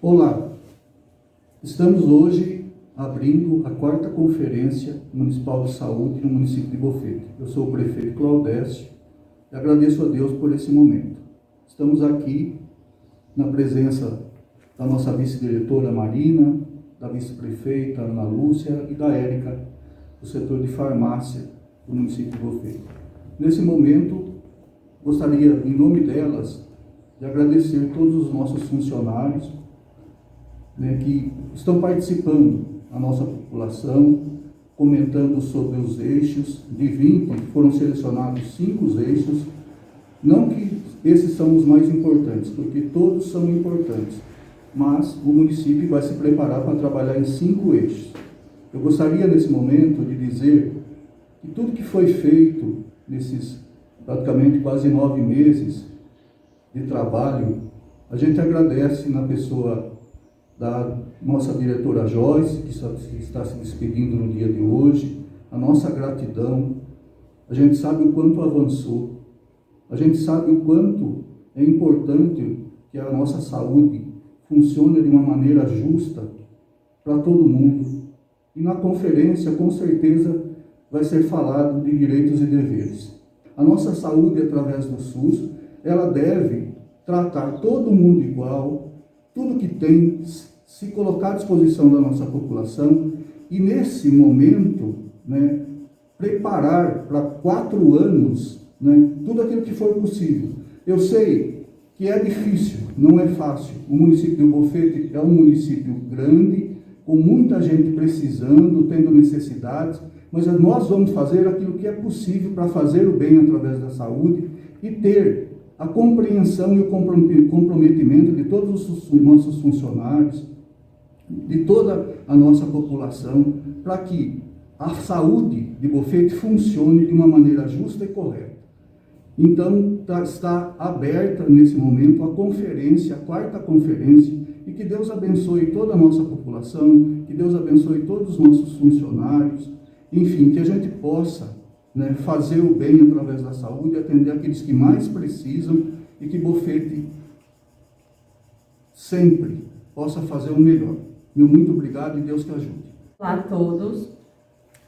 Olá, estamos hoje abrindo a 4ª Conferência Municipal de Saúde no município de Bofete. Eu sou o prefeito Claudécio e agradeço a Deus por esse momento. Estamos aqui na presença da nossa vice-diretora Marina, da vice-prefeita Ana Lúcia e da Érica, do setor de farmácia do município de Bofete. Nesse momento, gostaria, em nome delas, de agradecer todos os nossos funcionários que estão participando da nossa população, comentando sobre os eixos. De 20, foram selecionados 5 eixos. Não que esses são os mais importantes, porque todos são importantes, mas o município vai se preparar para trabalhar em 5 eixos. Eu gostaria, nesse momento, de dizer que tudo que foi feito nesses praticamente quase 9 meses de trabalho, a gente agradece na pessoa da nossa diretora Joyce, que está se despedindo no dia de hoje, a nossa gratidão. A gente sabe o quanto avançou, a gente sabe o quanto é importante que a nossa saúde funcione de uma maneira justa para todo mundo. E na conferência, com certeza, vai ser falado de direitos e deveres. A nossa saúde, através do SUS, ela deve tratar todo mundo igual, tudo que tem, se colocar à disposição da nossa população e, nesse momento, preparar para 4 anos tudo aquilo que for possível. Eu sei que é difícil, não é fácil. O município de Bofete é um município grande, com muita gente precisando, tendo necessidades, mas nós vamos fazer aquilo que é possível para fazer o bem através da saúde e ter a compreensão e o comprometimento de todos os nossos funcionários, de toda a nossa população, para que a saúde de Bofete funcione de uma maneira justa e correta. Então, está aberta nesse momento a conferência, a 4ª conferência, e que Deus abençoe toda a nossa população, que Deus abençoe todos os nossos funcionários, enfim, que a gente possa fazer o bem através da saúde, atender aqueles que mais precisam e que Bofete sempre possa fazer o melhor. Meu muito obrigado e Deus que ajude. Olá a todos,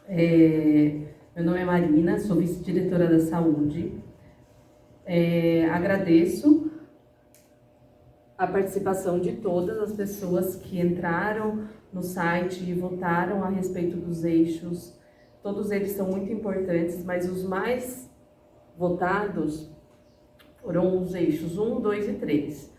meu nome é Marina, sou vice-diretora da saúde. Agradeço a participação de todas as pessoas que entraram no site e votaram a respeito dos eixos. Todos eles são muito importantes, mas os mais votados foram os eixos 1, 2 e 3.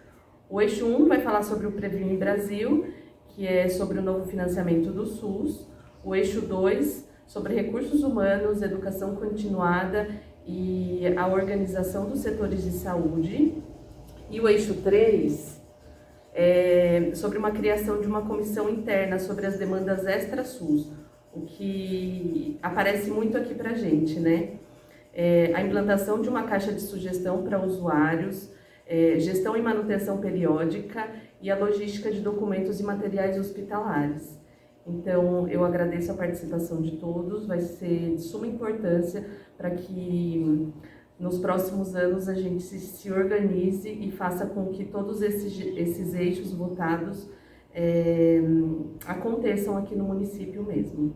O eixo 1 vai falar sobre o Previne Brasil, que é sobre o novo financiamento do SUS. O eixo 2, sobre recursos humanos, educação continuada e a organização dos setores de saúde. E o eixo 3 é sobre uma criação de uma comissão interna sobre as demandas extra-SUS, o que aparece muito aqui para a gente, a implantação de uma caixa de sugestão para usuários, gestão e manutenção periódica e a logística de documentos e materiais hospitalares. Então, eu agradeço a participação de todos, vai ser de suma importância para que nos próximos anos a gente se organize e faça com que todos esses eixos votados aconteçam aqui no município mesmo.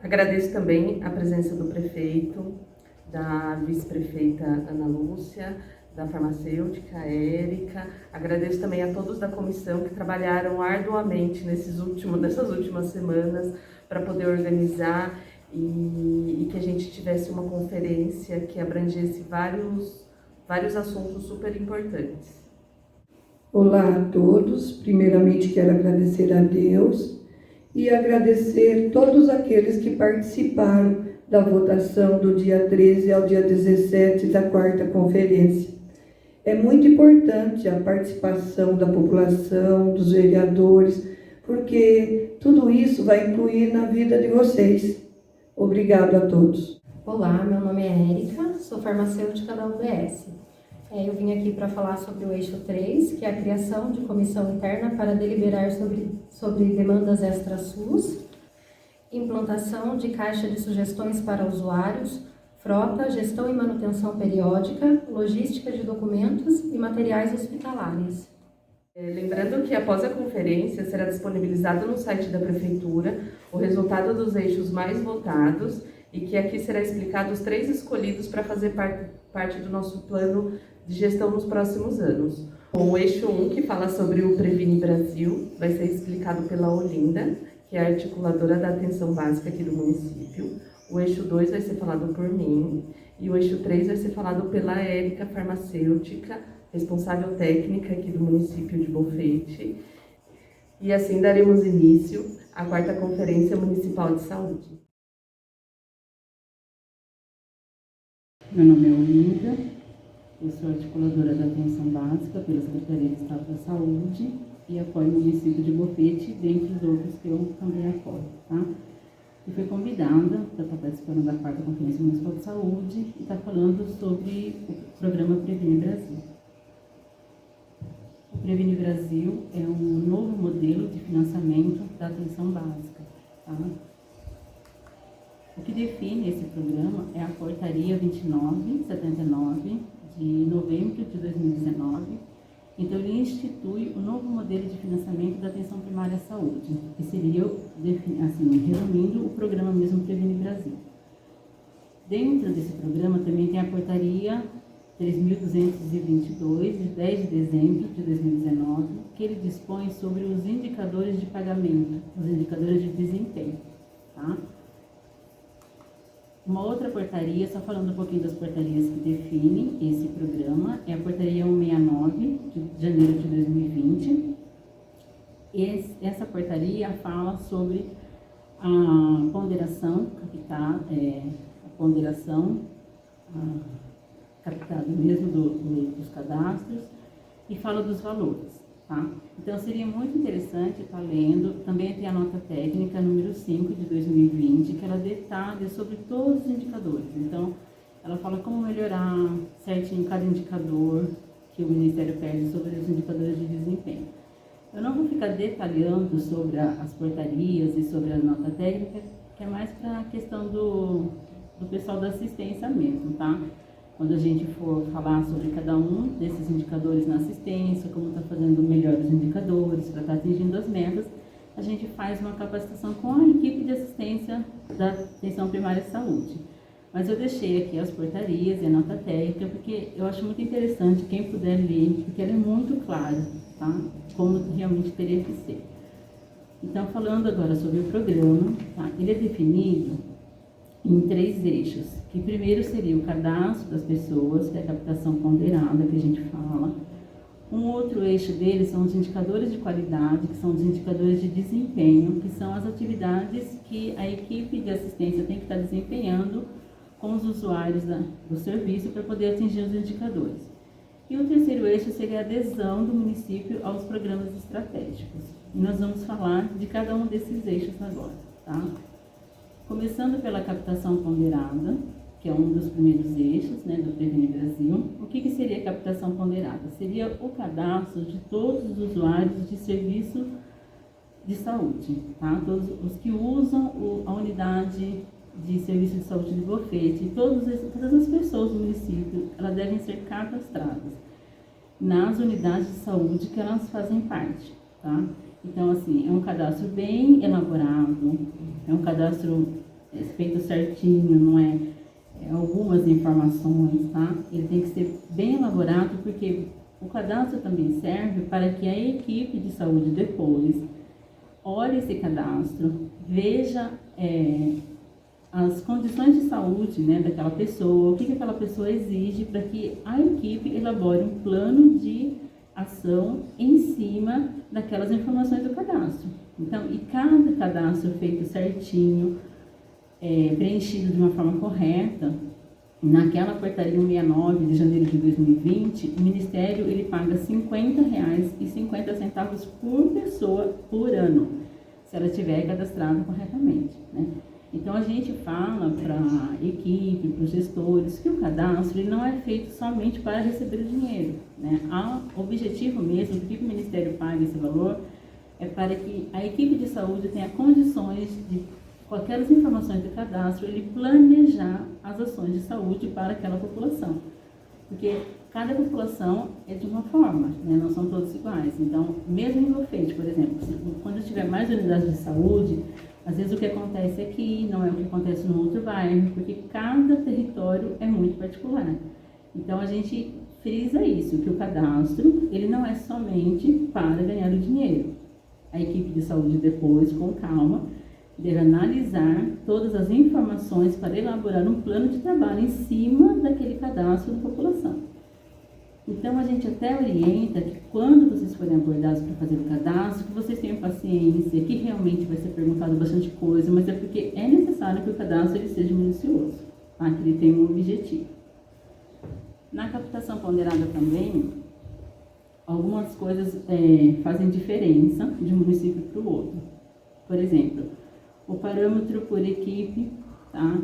Agradeço também a presença do prefeito, da vice-prefeita Ana Lúcia, da farmacêutica Érica. Agradeço também a todos da comissão que trabalharam arduamente nessas últimas semanas para poder organizar e que a gente tivesse uma conferência que abrangesse vários assuntos super importantes. Olá a todos, primeiramente quero agradecer a Deus e agradecer todos aqueles que participaram da votação do dia 13 ao dia 17 da 4ª Conferência. É muito importante a participação da população, dos vereadores, porque tudo isso vai incluir na vida de vocês. Obrigado a todos. Olá, meu nome é Érica, sou farmacêutica da UBS. Eu vim aqui para falar sobre o eixo 3, que é a criação de comissão interna para deliberar sobre demandas extra-SUS, implantação de caixa de sugestões para usuários, frota, gestão e manutenção periódica, logística de documentos e materiais hospitalares. Lembrando que após a conferência será disponibilizado no site da Prefeitura o resultado dos eixos mais votados e que aqui será explicado os 3 escolhidos para fazer parte do nosso plano de gestão nos próximos anos. O eixo 1, que fala sobre o Previne Brasil, vai ser explicado pela Olinda, que é a articuladora da atenção básica aqui do município. O eixo 2 vai ser falado por mim e o eixo 3 vai ser falado pela Érica, farmacêutica, responsável técnica aqui do município de Bofete. E assim daremos início à 4ª Conferência Municipal de Saúde. Meu nome é Olinda, eu sou articuladora da atenção básica pela Secretaria de Estado da Saúde e apoio o município de Bofete, dentre os outros que eu também apoio, tá? E fui convidada para estar participando da 4ª Conferência Municipal de Saúde e estar falando sobre o programa Previne Brasil. O Previne Brasil é um novo modelo de financiamento da atenção básica, tá? O que define esse programa é a Portaria 2979, de novembro de 2019. Então, ele institui o novo modelo de financiamento da atenção primária à saúde, que seria, assim, resumindo, o programa mesmo Previne Brasil. Dentro desse programa também tem a Portaria 3.222, de 10 de dezembro de 2019, que ele dispõe sobre os indicadores de pagamento, os indicadores de desempenho, tá? Uma outra portaria, só falando um pouquinho das portarias que definem esse programa, é a Portaria 169, de janeiro de 2020. Essa portaria fala sobre a ponderação captada mesmo dos cadastros e fala dos valores, tá? Então, seria muito interessante estar lendo. Também tem a nota técnica número 5 de 2020, que ela detalha sobre todos os indicadores. Então, ela fala como melhorar certinho cada indicador que o Ministério pede sobre os indicadores de desempenho. Eu não vou ficar detalhando sobre as portarias e sobre a nota técnica, que é mais para a questão do pessoal da assistência mesmo, tá? Quando a gente for falar sobre cada um desses indicadores na assistência, como está fazendo melhor os indicadores para estar atingindo as metas, a gente faz uma capacitação com a equipe de assistência da atenção primária de saúde. Mas eu deixei aqui as portarias e a nota técnica, porque eu acho muito interessante quem puder ler, porque ela é muito clara, tá? Como realmente teria que ser. Então, falando agora sobre o programa, tá? Ele é definido em 3 eixos, que primeiro seria o cadastro das pessoas, que é a captação ponderada, que a gente fala. Um outro eixo dele são os indicadores de qualidade, que são os indicadores de desempenho, que são as atividades que a equipe de assistência tem que estar desempenhando com os usuários do serviço para poder atingir os indicadores. E o terceiro eixo seria a adesão do município aos programas estratégicos. E nós vamos falar de cada um desses eixos agora, tá? Começando pela captação ponderada, que é um dos primeiros eixos, né, do Previne Brasil. O que seria a captação ponderada? Seria o cadastro de todos os usuários de serviço de saúde, tá? Todos os que usam a unidade de serviço de saúde de Bofete, todas as pessoas do município, elas devem ser cadastradas nas unidades de saúde que elas fazem parte, tá? Então, assim, é um cadastro bem elaborado, é um cadastro feito certinho, não é algumas informações, tá? Ele tem que ser bem elaborado, porque o cadastro também serve para que a equipe de saúde depois olhe esse cadastro, veja as condições de saúde, né, daquela pessoa, o que aquela pessoa exige, para que a equipe elabore um plano de ação em cima daquelas informações do cadastro. Então, e cada cadastro feito certinho, preenchido de uma forma correta, naquela portaria 169 de janeiro de 2020, o Ministério ele paga R$ 50,50 por pessoa por ano, se ela estiver cadastrada corretamente, né? Então, a gente fala para a equipe, para os gestores, que o cadastro ele não é feito somente para receber o dinheiro, né? O objetivo mesmo, por que o Ministério paga esse valor, é para que a equipe de saúde tenha condições de, com aquelas informações do cadastro, ele planejar as ações de saúde para aquela população. Porque cada população é de uma forma, né? Não são todos iguais. Então, mesmo em Bofete, por exemplo, quando tiver mais unidades de saúde, às vezes o que acontece aqui não é o que acontece no outro bairro, porque cada território é muito particular. Então, a gente frisa isso, que o cadastro, ele não é somente para ganhar o dinheiro. A equipe de saúde depois, com calma, deve analisar todas as informações para elaborar um plano de trabalho em cima daquele cadastro da população. Então, a gente até orienta que quando vocês forem abordados para fazer o cadastro, que vocês tenham paciência, que realmente vai ser perguntado bastante coisa, mas é porque é necessário que o cadastro ele seja minucioso, tá? Que ele tenha um objetivo. Na captação ponderada também, algumas coisas fazem diferença de um município para o outro. Por exemplo, o parâmetro por equipe, tá?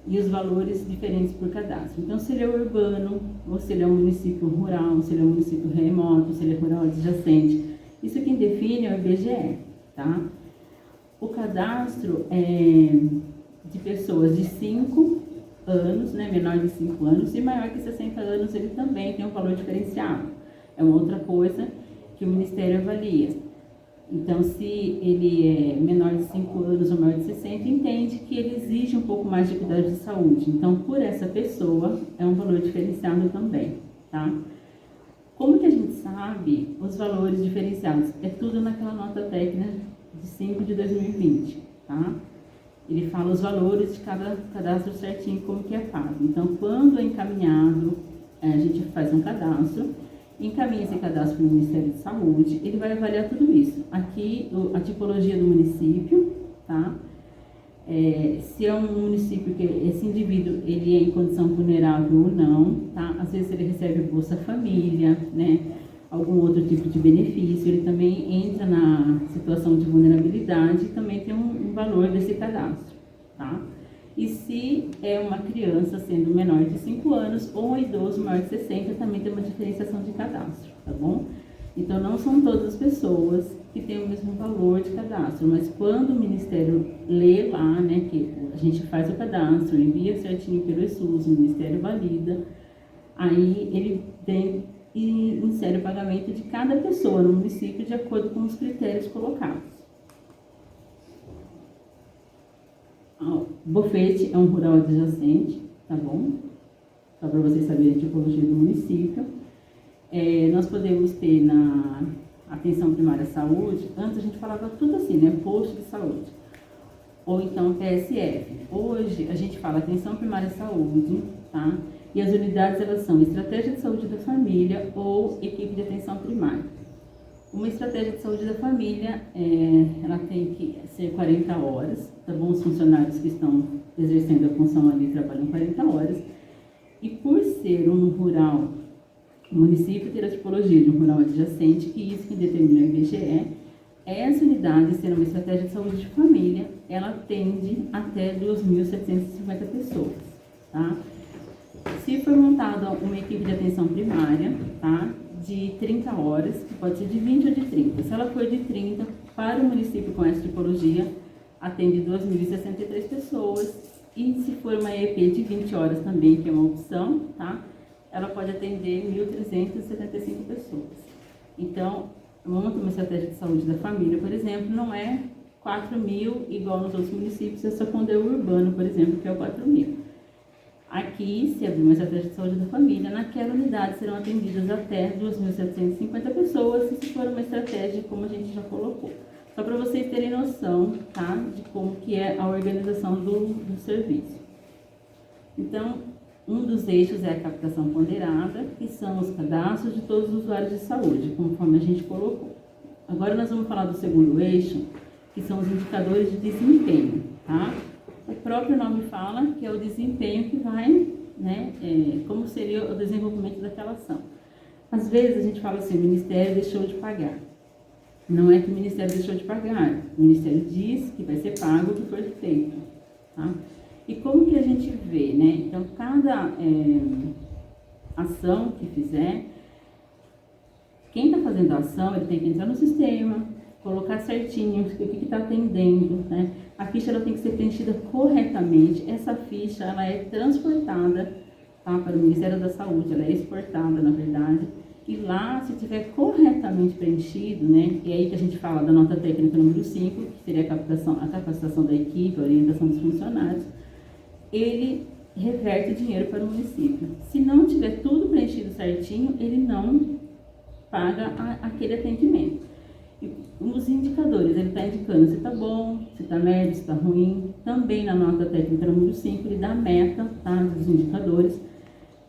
E os valores diferentes por cadastro. Então, se ele é urbano, ou se ele é um município rural, se ele é um município remoto, se ele é rural adjacente, isso quem define é o IBGE, tá? O cadastro é de pessoas de 5 anos, né, menor de 5 anos, e maior que 60 anos, ele também tem um valor diferenciado. É uma outra coisa que o Ministério avalia. Então, se ele é menor de 5 anos ou maior de 60, entende que ele exige um pouco mais de cuidado de saúde. Então, por essa pessoa, é um valor diferenciado também, tá? Como que a gente sabe os valores diferenciados? É tudo naquela nota técnica de 5 de 2020, tá? Ele fala os valores de cada cadastro certinho, como que é pago. Então, quando é encaminhado, a gente faz um cadastro, encaminha esse cadastro para o Ministério de Saúde, ele vai avaliar tudo isso. Aqui, a tipologia do município, tá? Se é um município que esse indivíduo ele é em condição vulnerável ou não, tá? Às vezes ele recebe Bolsa Família, né? Algum outro tipo de benefício, ele também entra na situação de vulnerabilidade e também tem um valor desse cadastro, tá? E se é uma criança sendo menor de 5 anos ou um idoso maior de 60, também tem uma diferenciação de cadastro, tá bom? Então, não são todas as pessoas que têm o mesmo valor de cadastro, mas quando o Ministério lê lá, né, que a gente faz o cadastro, envia certinho pelo SUS, o Ministério valida, aí ele vem e insere o pagamento de cada pessoa no município de acordo com os critérios colocados. Bofete é um rural adjacente, tá bom? Só para vocês saberem a tipologia do município. Nós podemos ter na atenção primária à saúde, antes a gente falava tudo assim, né? Posto de saúde. Ou então PSF. Hoje a gente fala atenção primária à saúde, tá? E as unidades, elas são estratégia de saúde da família ou equipe de atenção primária. Uma estratégia de saúde da família, ela tem que ser 40 horas, tá bom? Os funcionários que estão exercendo a função ali trabalham 40 horas. E por ser um rural, o município ter a tipologia de um rural adjacente, que isso que determina o IBGE, essa unidade, sendo uma estratégia de saúde de família, ela atende até 2.750 pessoas, tá? Se for montada uma equipe de atenção primária, tá? De 30 horas, que pode ser de 20 ou de 30. Se ela for de 30, para o município com essa tipologia, atende 2.063 pessoas. E se for uma EP de 20 horas também, que é uma opção, tá? Ela pode atender 1.375 pessoas. Então, monta uma estratégia de saúde da família, por exemplo, não é 4.000 igual nos outros municípios, é só quando é urbano, por exemplo, que é o 4.000. Aqui, se abrir uma estratégia de saúde da família, naquela unidade serão atendidas até 2.750 pessoas, e se for uma estratégia, como a gente já colocou. Só para vocês terem noção, tá, de como que é a organização do serviço. Então, um dos eixos é a captação ponderada, que são os cadastros de todos os usuários de saúde, conforme a gente colocou. Agora nós vamos falar do segundo eixo, que são os indicadores de desempenho, tá? O próprio nome fala que é o desempenho que vai, né, como seria o desenvolvimento daquela ação. Às vezes a gente fala assim, o Ministério deixou de pagar. Não é que o Ministério deixou de pagar, o Ministério diz que vai ser pago o que for feito, tá? E como que a gente vê, né? Então, cada ação que fizer, quem está fazendo a ação, ele tem que entrar no sistema, colocar certinho o que está atendendo, né? A ficha ela tem que ser preenchida corretamente. Essa ficha ela é transportada tá? Para o Ministério da Saúde, ela é exportada, na verdade, e lá, se tiver corretamente preenchido, né, e aí que a gente fala da nota técnica número 5, que seria a capacitação da equipe, a orientação dos funcionários, ele reverte o dinheiro para o município. Se não tiver tudo preenchido certinho, ele não paga aquele atendimento. E os indicadores, ele está indicando se está bom, se está médio, se está ruim. Também na nota técnica número 5, ele dá a meta, tá, dos indicadores,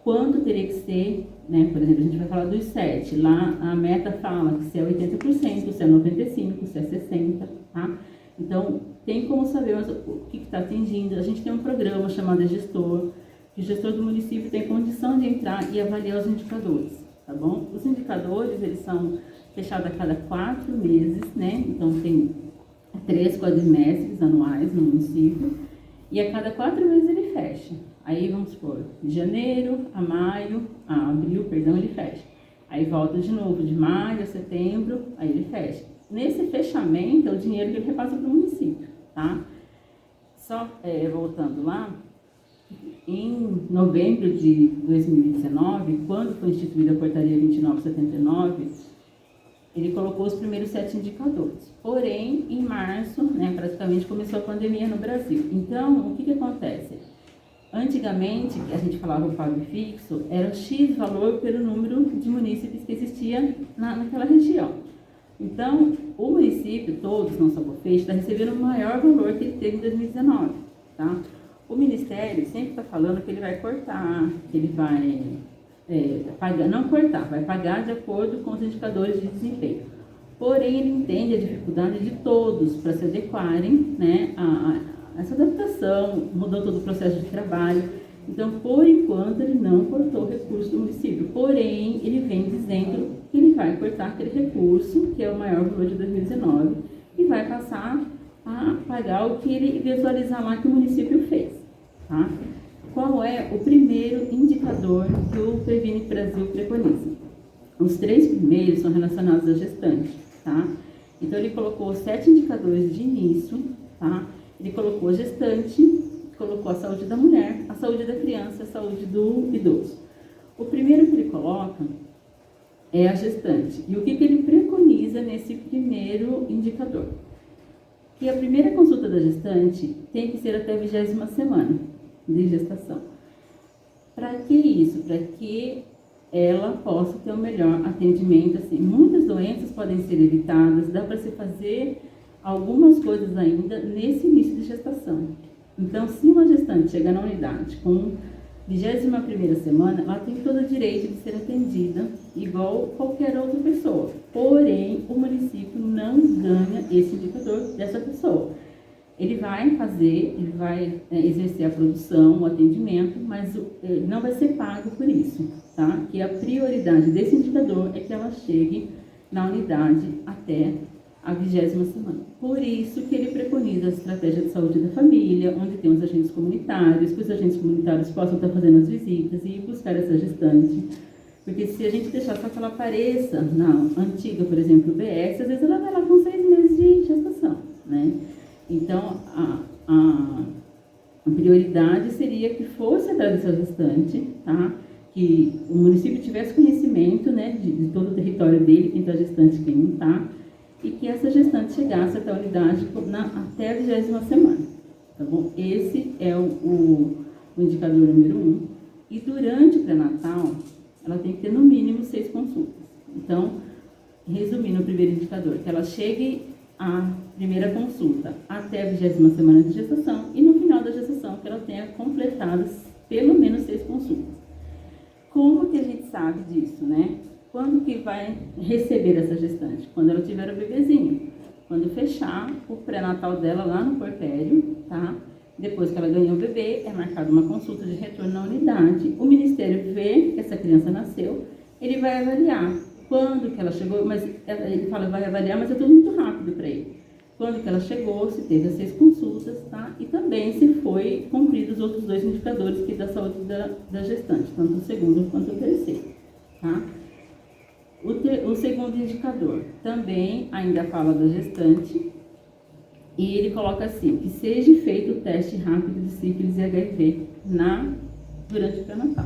quanto teria que ser, né? Por exemplo, a gente vai falar dos 7. Lá a meta fala que se é 80%, se é 95%, se é 60%, tá? Então, tem como saber o que está atingindo. A gente tem um programa chamado Gestor, que o gestor do município tem condição de entrar e avaliar os indicadores, tá bom? Os indicadores, eles são fechados a cada 4 meses, né? Então, tem 3 quadrimestres anuais no município, e a cada 4 meses ele fecha. Aí, vamos supor, de janeiro a abril, ele fecha. Aí volta de novo, de maio a setembro, aí ele fecha. Nesse fechamento, é o dinheiro que ele repassa para o município, tá? Só voltando lá, em novembro de 2019, quando foi instituída a portaria 2979, ele colocou os primeiros 7 indicadores. Porém, em março, né, praticamente começou a pandemia no Brasil. Então, o que acontece? Antigamente, a gente falava o pago fixo, era X valor pelo número de munícipes que existia naquela região. Então, o município, todos, não só o Bofete, está recebendo o maior valor que ele teve em 2019, tá? O Ministério sempre está falando que ele vai cortar, que ele vai pagar, não cortar, vai pagar de acordo com os indicadores de desempenho. Porém, ele entende a dificuldade de todos para se adequarem, né, a essa adaptação, mudou todo o processo de trabalho. Então, por enquanto, ele não cortou o recurso do município. Porém, ele vem dizendo que ele vai cortar aquele recurso, que é o maior valor de 2019, e vai passar a pagar o que ele visualizar lá que o município fez, tá? Qual é o primeiro indicador que o Previne Brasil preconiza? Os 3 primeiros são relacionados à gestante, tá? Então, ele colocou 7 indicadores de início, tá? Ele colocou a gestante, colocou a saúde da mulher, a saúde da criança, a saúde do idoso. O primeiro que ele coloca é a gestante. E o que ele preconiza nesse primeiro indicador? Que a primeira consulta da gestante tem que ser até a 20ª semana de gestação. Para que isso? Para que ela possa ter um melhor atendimento. Assim, muitas doenças podem ser evitadas, dá para se fazer algumas coisas ainda nesse início de gestação. Então, se uma gestante chega na unidade com 21ª semana, ela tem todo o direito de ser atendida igual qualquer outra pessoa. Porém, o município não ganha esse indicador dessa pessoa. Ele vai exercer a produção, o atendimento, mas não vai ser pago por isso, tá? Que a prioridade desse indicador é que ela chegue na unidade até a 20ª semana. Por isso que ele preconiza a estratégia de saúde da família, onde tem os agentes comunitários, que os agentes comunitários possam estar fazendo as visitas e ir buscar essa gestante. Porque se a gente deixar só que ela apareça na antiga, por exemplo, UBS, às vezes ela vai lá com 6 meses de gestação, né? Então, a prioridade seria que fosse atrás dessa gestante, tá? Que o município tivesse conhecimento, né, de todo o território dele, quem está gestante, quem não está, e que essa gestante chegasse até a unidade até a 20ª semana, tá bom? Esse é o indicador número 1. E durante o pré-natal, ela tem que ter no mínimo 6 consultas. Então, resumindo o primeiro indicador, que ela chegue à primeira consulta até a 20ª semana de gestação e no final da gestação que ela tenha completado pelo menos 6 consultas. Como que a gente sabe disso, né? Quando que vai receber essa gestante? Quando ela tiver o bebezinho. Quando fechar o pré-natal dela lá no portério, tá? Depois que ela ganhou o bebê, é marcada uma consulta de retorno na unidade. O Ministério vê que essa criança nasceu, ele vai avaliar quando que ela chegou, mas ele fala vai avaliar, mas é tudo muito rápido para ele. Quando que ela chegou, se teve as 6 consultas, tá? E também se foi cumprido os outros 2 indicadores que da saúde da gestante, tanto o segundo quanto o terceiro, tá? O segundo indicador também ainda fala da gestante e ele coloca assim, que seja feito o teste rápido de sífilis e HIV durante o pré-natal.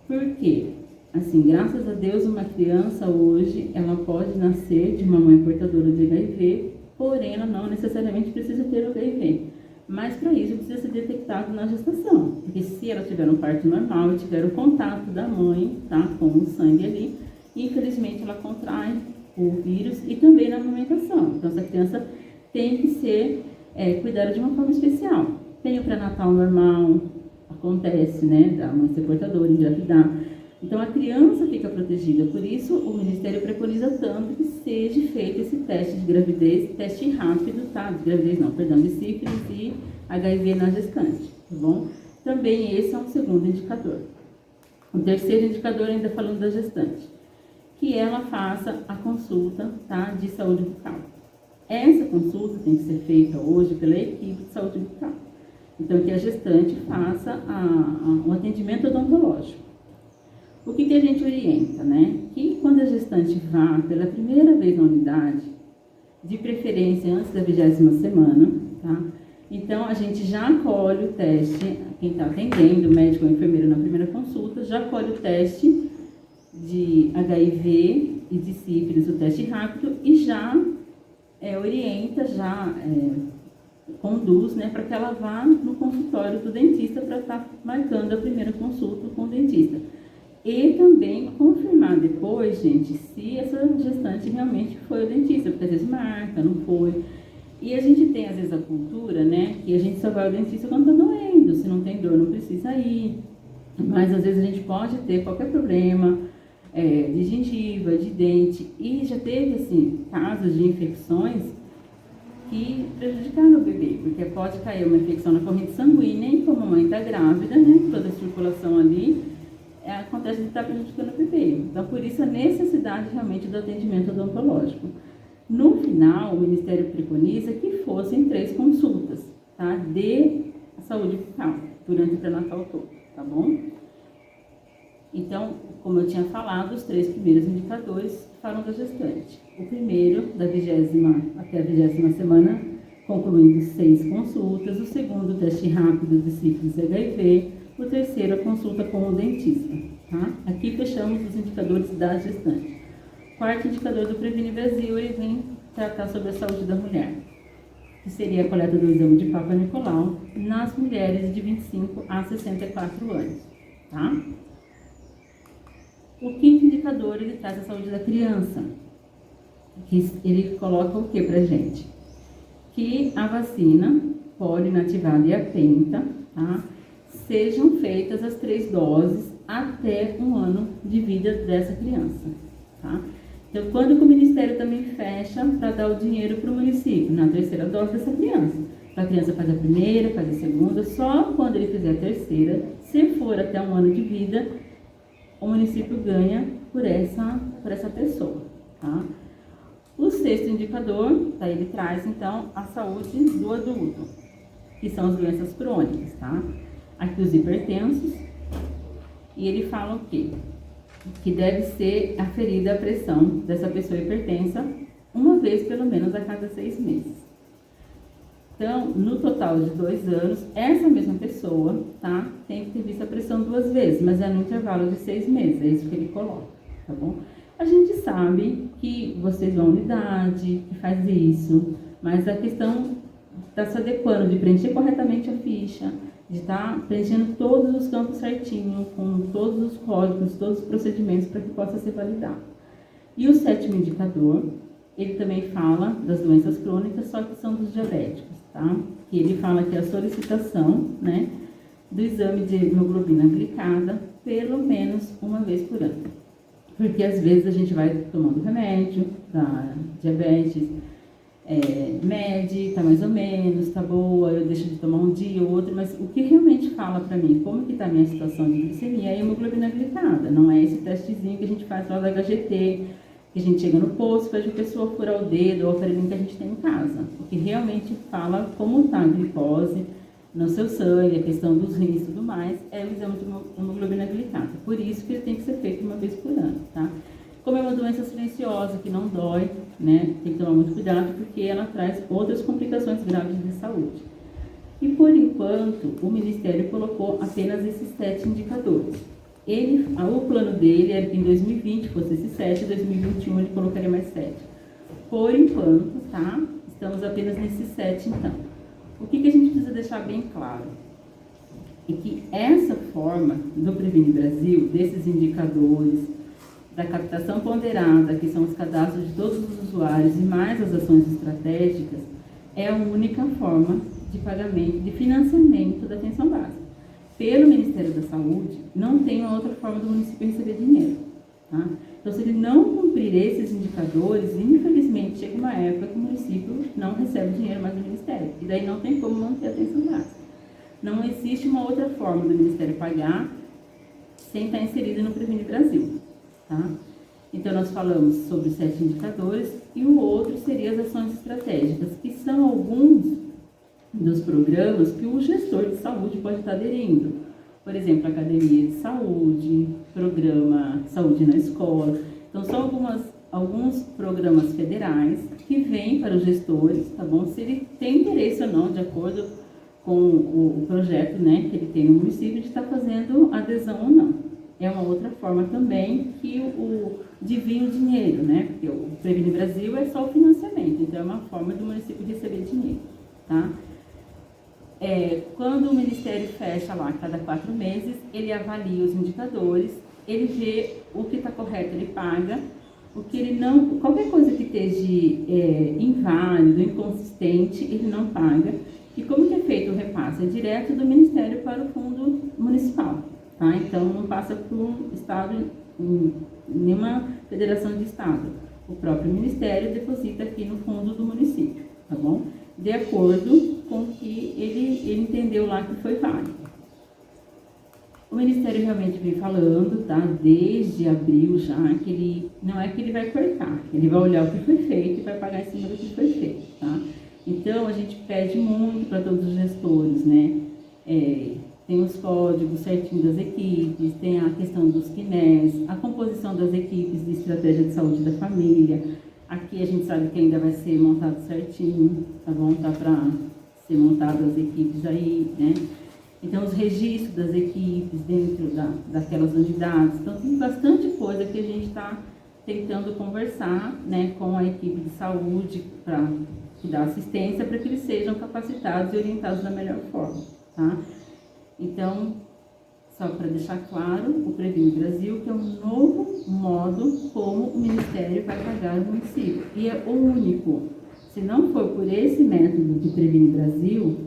Por quê? Assim, graças a Deus, uma criança hoje, ela pode nascer de uma mãe portadora de HIV, porém ela não necessariamente precisa ter o HIV. Mas para isso precisa ser detectado na gestação, porque se ela tiver um parto normal e tiver o contato da mãe, tá, com o sangue ali, infelizmente ela contrai o vírus e também na amamentação. Então essa criança tem que ser cuidada de uma forma especial. Tem o pré-natal normal, acontece, né, da mãe ser portadora, engravidar. Então a criança fica protegida, por isso o Ministério preconiza tanto que seja feito esse teste de gravidez, teste rápido, tá? De gravidez não, perdão, de sífilis e HIV na gestante, tá bom? Também esse é um segundo indicador. O terceiro indicador, ainda falando da gestante, que ela faça a consulta, tá, de saúde bucal. Essa consulta tem que ser feita hoje pela equipe de saúde bucal. Então que a gestante faça um atendimento odontológico. O que a gente orienta, né? Que quando a gestante vá pela primeira vez na unidade, de preferência antes da 20ª semana, tá? Então, a gente já colhe o teste, quem está atendendo, o médico ou enfermeiro na primeira consulta, já colhe o teste de HIV e de sífilis, o teste rápido, e já orienta, conduz, né, para que ela vá no consultório do dentista para estar marcando a primeira consulta com o dentista. E também confirmar depois, gente, se essa gestante realmente foi o dentista, porque às vezes marca, não foi. E a gente tem, às vezes, a cultura, né, que a gente só vai ao dentista quando tá doendo, se não tem dor não precisa ir. Mas às vezes a gente pode ter qualquer problema de gengiva, de dente, e já teve, assim, casos de infecções que prejudicaram o bebê, porque pode cair uma infecção na corrente sanguínea e como a mãe está grávida, né, toda a circulação ali, acontece de estar prejudicando o bebê. Então, por isso, a necessidade realmente do atendimento odontológico. No final, o Ministério preconiza que fossem 3 consultas, tá, de saúde bucal, durante o pré-natal todo, tá bom? Então, como eu tinha falado, os 3 primeiros indicadores falam da gestante. O primeiro, da 20ª até a 20ª semana, concluindo 6 consultas. O segundo, teste rápido de sífilis e HIV. O terceiro, a consulta com o dentista, tá? Aqui fechamos os indicadores da gestante. Quarto indicador do Previne Brasil, ele vem tratar sobre a saúde da mulher, que seria a coleta do exame de Papa Nicolau nas mulheres de 25 a 64 anos, tá? O quinto indicador, ele traz a saúde da criança, que ele coloca o que pra gente? Que a vacina polinativada e a penta, tá, sejam feitas as 3 doses até 1 ano de vida dessa criança, tá? Então, quando que o Ministério também fecha para dar o dinheiro para o município? Na 3ª dose dessa criança. Então, a criança faz a primeira, faz a segunda, só quando ele fizer a terceira, se for até 1 ano de vida, o município ganha por essa pessoa, tá? O 6º indicador, tá, ele traz, então, a saúde do adulto, que são as doenças crônicas, tá? Aqui os hipertensos, e ele fala o quê? Que deve ser aferida a pressão dessa pessoa hipertensa uma vez pelo menos a cada 6 meses. Então, no total de 2 anos, essa mesma pessoa, tá, tem que ter visto a pressão 2 vezes, mas é no intervalo de 6 meses, é isso que ele coloca, tá bom? A gente sabe que vocês vão à unidade, que faz isso, mas a questão está se adequando de preencher corretamente a ficha, de estar preenchendo todos os campos certinho, com todos os códigos, todos os procedimentos para que possa ser validado. E o 7º indicador, ele também fala das doenças crônicas, só que são dos diabéticos, tá? Que ele fala que é a solicitação, né, do exame de hemoglobina glicada pelo menos 1 vez por ano. Porque às vezes a gente vai tomando remédio da diabetes, mede, tá mais ou menos, tá boa, eu deixo de tomar um dia ou outro, mas o que realmente fala pra mim, como que tá a minha situação de glicemia, é a hemoglobina glicada, não é esse testezinho que a gente faz lá da HGT, que a gente chega no posto, faz a pessoa furar o dedo ou o aparelhinho que a gente tem em casa. O que realmente fala como tá a glicose no seu sangue, a questão dos rins e tudo mais, é o exame de hemoglobina glicada. Por isso que ele tem que ser feito 1 vez por ano, tá? Como é uma doença silenciosa, que não dói, né, tem que tomar muito cuidado, porque ela traz outras complicações graves de saúde. E por enquanto, o Ministério colocou apenas esses 7 indicadores. o plano dele é que em 2020 fosse esse 7, em 2021 ele colocaria mais 7. Por enquanto, tá? Estamos apenas nesse 7, então. O que a gente precisa deixar bem claro? É que essa forma do Previne Brasil, desses indicadores, da captação ponderada, que são os cadastros de todos os usuários e mais as ações estratégicas, é a única forma de pagamento, de financiamento da atenção básica. Pelo Ministério da Saúde, não tem outra forma do município receber dinheiro. Tá? Então, se ele não cumprir esses indicadores, infelizmente, chega uma época que o município não recebe dinheiro mais do Ministério. E daí não tem como manter a atenção básica. Não existe uma outra forma do Ministério pagar sem estar inserido no Previne Brasil. Tá? Então, nós falamos sobre os 7 indicadores e o outro seria as ações estratégicas, que são alguns dos programas que o gestor de saúde pode estar aderindo. Por exemplo, academia de saúde, programa Saúde na Escola. Então, são alguns programas federais que vêm para os gestores, tá bom? Se ele tem interesse ou não, de acordo com o projeto, né, que ele tem no município, de estar fazendo adesão ou não. É uma outra forma também que de vir o dinheiro, né? Porque o Previne Brasil é só o financiamento, então é uma forma do município receber dinheiro, tá? Quando o Ministério fecha lá, cada 4 meses, ele avalia os indicadores, ele vê o que está correto, ele paga, o que ele não, qualquer coisa que esteja inválido, inconsistente, ele não paga. E como que é feito o repasse? É direto do Ministério para o fundo municipal, tá? Então não passa por um estado, nenhuma federação de estado. O próprio Ministério deposita aqui no fundo do município, tá bom? De acordo com o que ele entendeu lá que foi válido. O Ministério realmente vem falando, tá? Desde abril já, que ele não é que ele vai cortar, ele vai olhar o que foi feito e vai pagar em cima do que foi feito, tá? Então, a gente pede muito para todos os gestores, né? Tem os códigos certinhos das equipes, tem a questão dos QNES, a composição das equipes de estratégia de saúde da família. Aqui a gente sabe que ainda vai ser montado certinho, tá bom? Tá para ser montado as equipes aí, né? Então, os registros das equipes dentro daquelas unidades. Então, tem bastante coisa que a gente está tentando conversar, né, com a equipe de saúde para dar assistência para que eles sejam capacitados e orientados da melhor forma, tá? Então, só para deixar claro, o Previne Brasil, que é um novo modo como o Ministério vai pagar o município. E é o único. Se não for por esse método do Previne Brasil,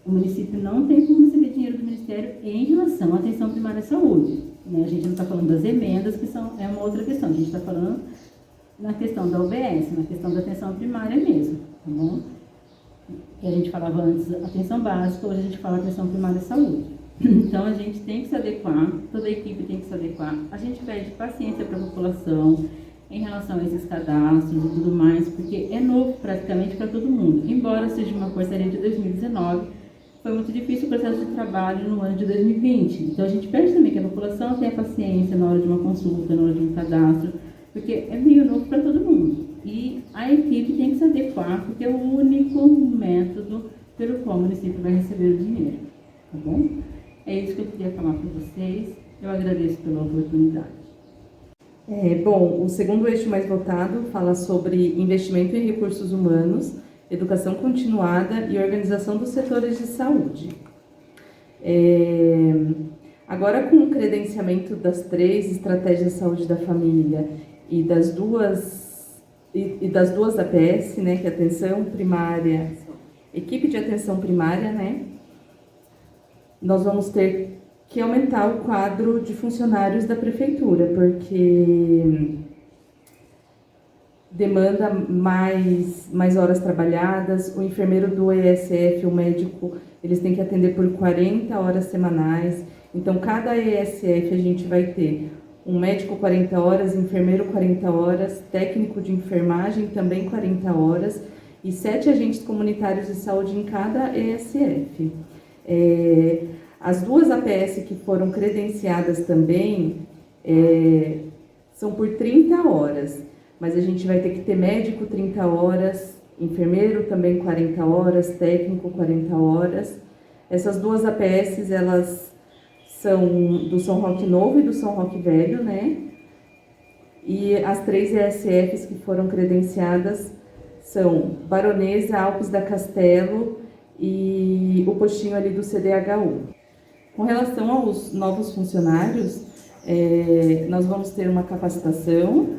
o município não tem como receber dinheiro do Ministério em relação à atenção primária à saúde. Né? A gente não está falando das emendas, que é uma outra questão. A gente está falando na questão da UBS, na questão da atenção primária mesmo, tá bom? Que a gente falava antes atenção básica, hoje a gente fala atenção primária à saúde. Então, a gente tem que se adequar, toda a equipe tem que se adequar. A gente pede paciência para a população em relação a esses cadastros e tudo mais, porque é novo praticamente para todo mundo. Embora seja uma portaria de 2019, foi muito difícil o processo de trabalho no ano de 2020. Então, a gente pede também que a população tenha paciência na hora de uma consulta, na hora de um cadastro, porque é meio novo para todo mundo. E a equipe tem que se adequar, porque é o único método pelo qual o município vai receber o dinheiro, tá bom? É isso que eu queria falar para vocês. Eu agradeço pela oportunidade. Bom, o segundo eixo mais votado fala sobre investimento em recursos humanos, educação continuada e organização dos setores de saúde. Agora, com o credenciamento das 3 estratégias de saúde da família e das duas APS, né, que é atenção primária, equipe de atenção primária, né, nós vamos ter que aumentar o quadro de funcionários da prefeitura, porque demanda mais horas trabalhadas. O enfermeiro do ESF, o médico, eles têm que atender por 40 horas semanais. Então, cada ESF a gente vai ter um médico 40 horas, enfermeiro 40 horas, técnico de enfermagem também 40 horas e 7 agentes comunitários de saúde em cada ESF. As 2 APS que foram credenciadas também são por 30 horas, mas a gente vai ter que ter médico 30 horas, enfermeiro também 40 horas, técnico 40 horas. Essas 2 APS, elas são do São Roque Novo e do São Roque Velho, né? E as 3 ESFs que foram credenciadas são Baronesa, Alpes da Castelo e o postinho ali do CDHU. Com relação aos novos funcionários, nós vamos ter uma capacitação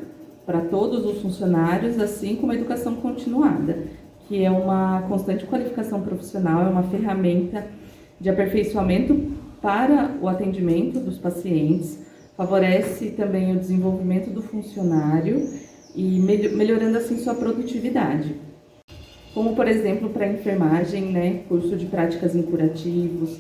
para todos os funcionários, assim como a educação continuada, que é uma constante qualificação profissional, é uma ferramenta de aperfeiçoamento para o atendimento dos pacientes, favorece também o desenvolvimento do funcionário e melhorando assim sua produtividade. Como, por exemplo, para a enfermagem, né, curso de práticas em curativos,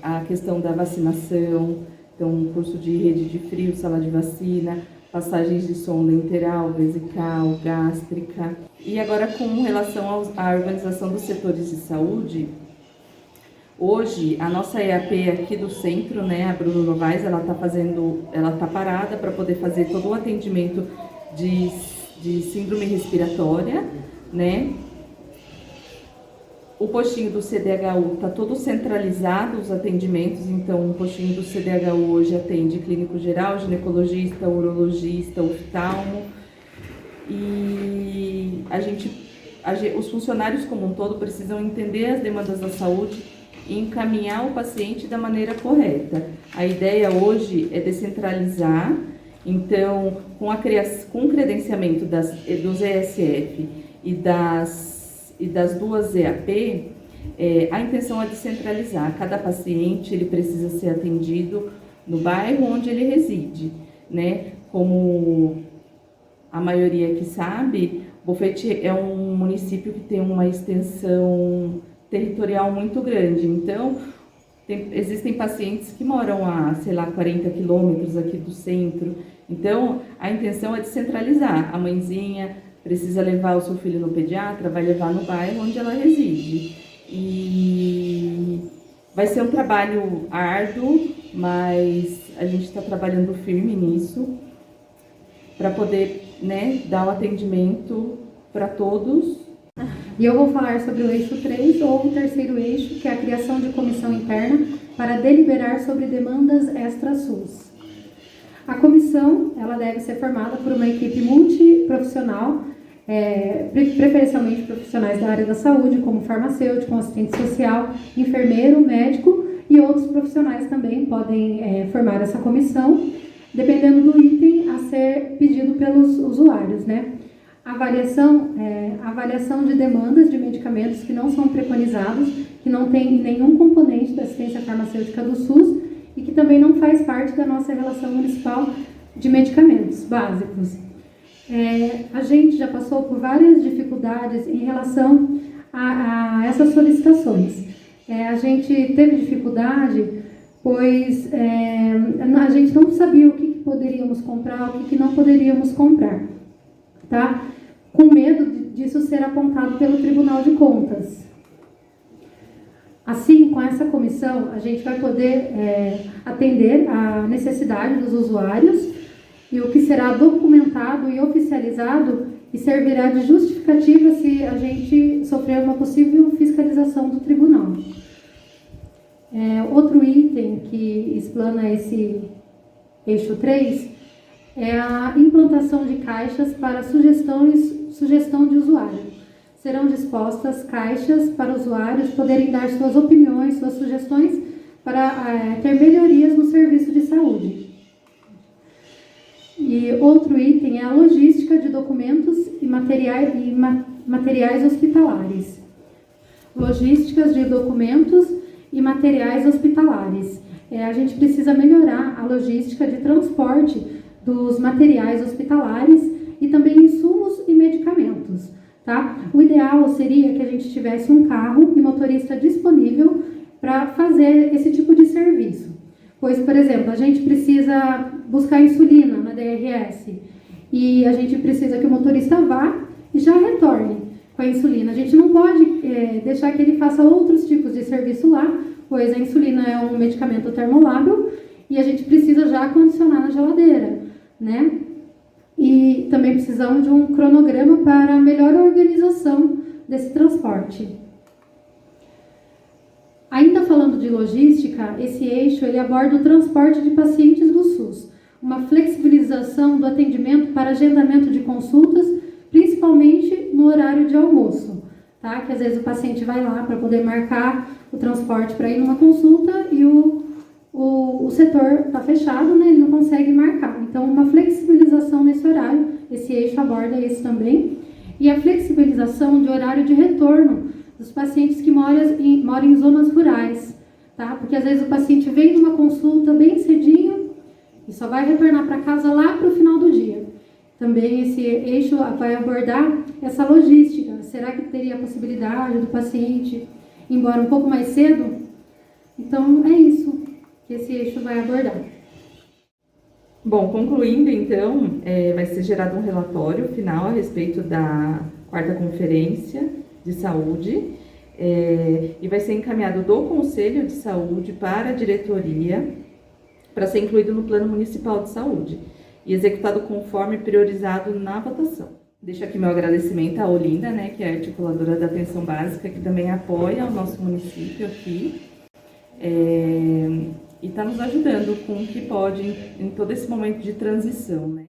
a questão da vacinação, então curso de rede de frio, sala de vacina, passagens de sonda enteral, vesical, gástrica. E agora, com relação à organização dos setores de saúde, hoje a nossa EAP aqui do centro, né, a Bruno Novaes, ela tá parada para poder fazer todo o atendimento de síndrome respiratória, né? O postinho do CDHU está todo centralizado, os atendimentos, então o postinho do CDHU hoje atende clínico geral, ginecologista, urologista, oftalmo, e os funcionários como um todo precisam entender as demandas da saúde e encaminhar o paciente da maneira correta. A ideia hoje é descentralizar, então com o credenciamento dos ESF e das 2 EAP, a intenção é descentralizar. Cada paciente ele precisa ser atendido no bairro onde ele reside, né? Como a maioria que sabe, Bofete é um município que tem uma extensão territorial muito grande, então existem pacientes que moram a, 40 quilômetros aqui do centro, então a intenção é descentralizar. A mãezinha precisa levar o seu filho no pediatra, vai levar no bairro onde ela reside. E vai ser um trabalho árduo, mas a gente está trabalhando firme nisso para poder, né, dar o atendimento para todos. E eu vou falar sobre o eixo 3, ou o terceiro eixo, que é a criação de comissão interna para deliberar sobre demandas extra-SUS. A comissão ela deve ser formada por uma equipe multiprofissional, preferencialmente profissionais da área da saúde, como farmacêutico, assistente social, enfermeiro, médico, e outros profissionais também podem formar essa comissão, dependendo do item a ser pedido pelos usuários, né? Avaliação de demandas de medicamentos que não são preconizados, que não tem nenhum componente da assistência farmacêutica do SUS e que também não faz parte da nossa relação municipal de medicamentos básicos. A gente já passou por várias dificuldades em relação a essas solicitações. A gente teve dificuldade, pois a gente não sabia o que poderíamos comprar, o que não poderíamos comprar, tá? Com medo disso ser apontado pelo Tribunal de Contas. Assim, com essa comissão, a gente vai poder atender a necessidade dos usuários e o que será documentado e oficializado e servirá de justificativa se a gente sofrer uma possível fiscalização do tribunal. Outro item que explana esse eixo 3 é a implantação de caixas para sugestão de usuário. Serão dispostas caixas para usuários poderem dar suas opiniões, suas sugestões para ter melhorias no serviço de saúde. E outro item é a logística de documentos e materiais hospitalares. Logísticas de documentos e materiais hospitalares. A gente precisa melhorar a logística de transporte dos materiais hospitalares e também insumos e medicamentos, tá? O ideal seria que a gente tivesse um carro e motorista disponível para fazer esse tipo de serviço. Pois, por exemplo, a gente precisa buscar insulina na DRS e a gente precisa que o motorista vá e já retorne com a insulina. A gente não pode deixar que ele faça outros tipos de serviço lá, pois a insulina é um medicamento termolábil e a gente precisa já condicionar na geladeira, né? E também precisamos de um cronograma para melhor organização desse transporte. Ainda falando de logística, esse eixo ele aborda o transporte de pacientes do SUS, uma flexibilização do atendimento para agendamento de consultas, principalmente no horário de almoço, tá? Que às vezes o paciente vai lá para poder marcar o transporte para ir numa consulta e o setor está fechado, né? Ele não consegue marcar. Então, uma flexibilização nesse horário, esse eixo aborda isso também. E a flexibilização de horário de retorno dos pacientes que moram em zonas rurais, tá? Porque às vezes o paciente vem numa consulta bem cedinho e só vai retornar para casa lá para o final do dia. Também esse eixo vai abordar essa logística. Será que teria a possibilidade do paciente ir embora um pouco mais cedo? Então, é isso que esse eixo vai abordar. Bom, concluindo então, vai ser gerado um relatório final a respeito da 4ª Conferência de Saúde e vai ser encaminhado do Conselho de Saúde para a diretoria para ser incluído no Plano Municipal de Saúde e executado conforme priorizado na votação. Deixo aqui meu agradecimento à Olinda, né, que é a articuladora da atenção básica, que também apoia o nosso município aqui e está nos ajudando com o que pode em todo esse momento de transição, né.